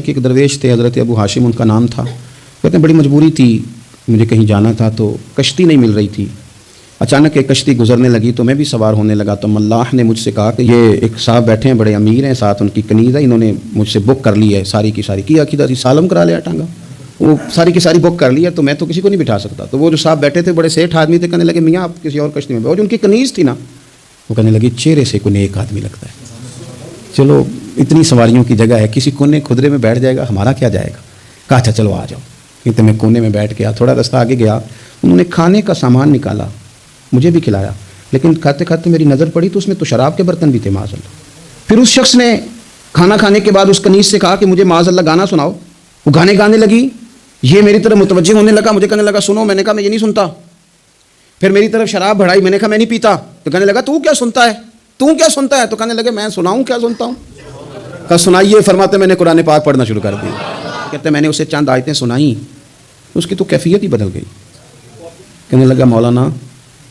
کہ ایک درویش تھے حضرت ابو ہاشم ان کا نام تھا. کہتے ہیں بڑی مجبوری تھی, مجھے کہیں جانا تھا تو کشتی نہیں مل رہی تھی. اچانک ایک کشتی گزرنے لگی تو میں بھی سوار ہونے لگا. تو ملاح نے مجھ سے کہا کہ یہ ایک صاحب بیٹھے ہیں بڑے امیر ہیں, ساتھ ان کی کنیز ہے, انہوں نے مجھ سے بک کر لی ہے ساری کی ساری. کیا عقیدہ سالم کرا لیا ٹانگا, وہ ساری کی ساری بک کر لی ہے, تو میں تو کسی کو نہیں بٹھا سکتا. تو وہ جو صاحب بیٹھے تھے بڑے سیٹھ آدمی تھے, کہنے لگے میاں آپ کسی اور کشتی میں بیٹھو. جو ان کی کنیز تھی نا وہ کہنے لگی چہرے سے کوئی نیک آدمی لگتا ہے, چلو اتنی سواریوں کی جگہ ہے, کسی کونے خدرے میں بیٹھ جائے گا, ہمارا کیا جائے گا. کہا اچھا چلو آ جاؤ. کہتے میں کونے میں بیٹھ گیا, تھوڑا رستہ آگے گیا, انہوں نے کھانے کا سامان نکالا, مجھے بھی کھلایا, لیکن کھاتے کھاتے میری نظر پڑی تو اس میں تو شراب کے برتن بھی تھے معاذ اللہ. پھر اس شخص نے کھانا کھانے کے بعد اس کنیز سے کہا کہ مجھے معاذ اللہ گانا سناؤ. وہ گانے گانے لگی, یہ میری طرف متوجہ ہونے لگا, مجھے کہنے لگا سنو. میں نے کہا میں یہ نہیں سنتا. پھر میری طرف شراب بڑھائی, میں نے کہا میں نہیں پیتا. تو کہنے لگا تو کیا سنتا ہے, تو کیا سنتا ہے. تو کہنے لگے میں سناؤں کیا سنتا ہوں. کہا سنائیے. فرماتے میں نے قرآن پاک پڑھنا شروع کر دی. کہتے میں نے اسے چند آیتیں سنائیں, اس کی تو کیفیت ہی بدل گئی. کہنے لگا مولانا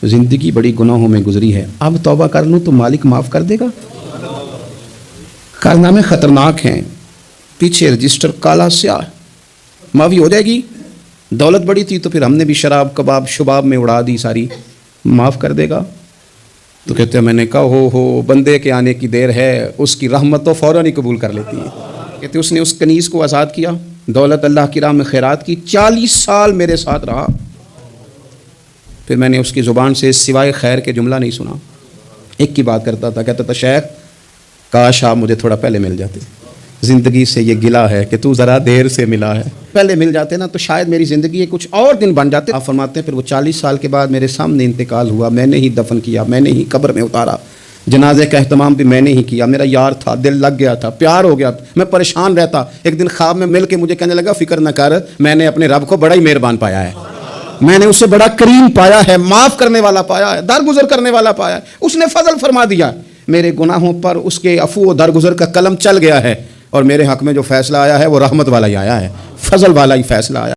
زندگی بڑی گناہوں میں گزری ہے, اب توبہ کر لوں تو مالک معاف کر دے گا. کارنامے خطرناک ہیں, پیچھے رجسٹر کالا سیاہ, معافی ہو جائے گی. دولت بڑی تھی تو پھر ہم نے بھی شراب کباب شباب میں اڑا دی ساری, معاف کر دے گا. تو کہتے ہیں میں نے کہا ہو بندے کے آنے کی دیر ہے, اس کی رحمت تو فوراً ہی قبول کر لیتی ہے. کہتے اس نے اس کنیز کو آزاد کیا, دولت اللہ کی راہ میں خیرات کی, 40 سال میرے ساتھ رہا. پھر میں نے اس کی زبان سے سوائے خیر کے جملہ نہیں سنا. ایک کی بات کرتا تھا, کہتا تھا شیخ کاش آپ مجھے تھوڑا پہلے مل جاتے, زندگی سے یہ گلا ہے کہ تو ذرا دیر سے ملا ہے, پہلے مل جاتے نا تو شاید میری زندگی کچھ اور دن بن جاتے. آپ فرماتے ہیں پھر وہ 40 سال کے بعد میرے سامنے انتقال ہوا, میں نے ہی دفن کیا, میں نے ہی قبر میں اتارا, جنازے کا اہتمام بھی میں نے ہی کیا. میرا یار تھا, دل لگ گیا تھا, پیار ہو گیا, میں پریشان رہتا. ایک دن خواب میں مل کے مجھے کہنے لگا فکر نہ کر, میں نے اپنے رب کو بڑا ہی مہربان پایا ہے, میں نے اسے بڑا کریم پایا ہے, معاف کرنے والا پایا ہے, درگزر کرنے والا پایا ہے. اس نے فضل فرما دیا, میرے گناہوں پر اس کے عفو و درگزر کا قلم چل گیا ہے, اور میرے حق میں جو فیصلہ آیا ہے وہ رحمت والا ہی آیا ہے, فضل والا ہی فیصلہ آیا.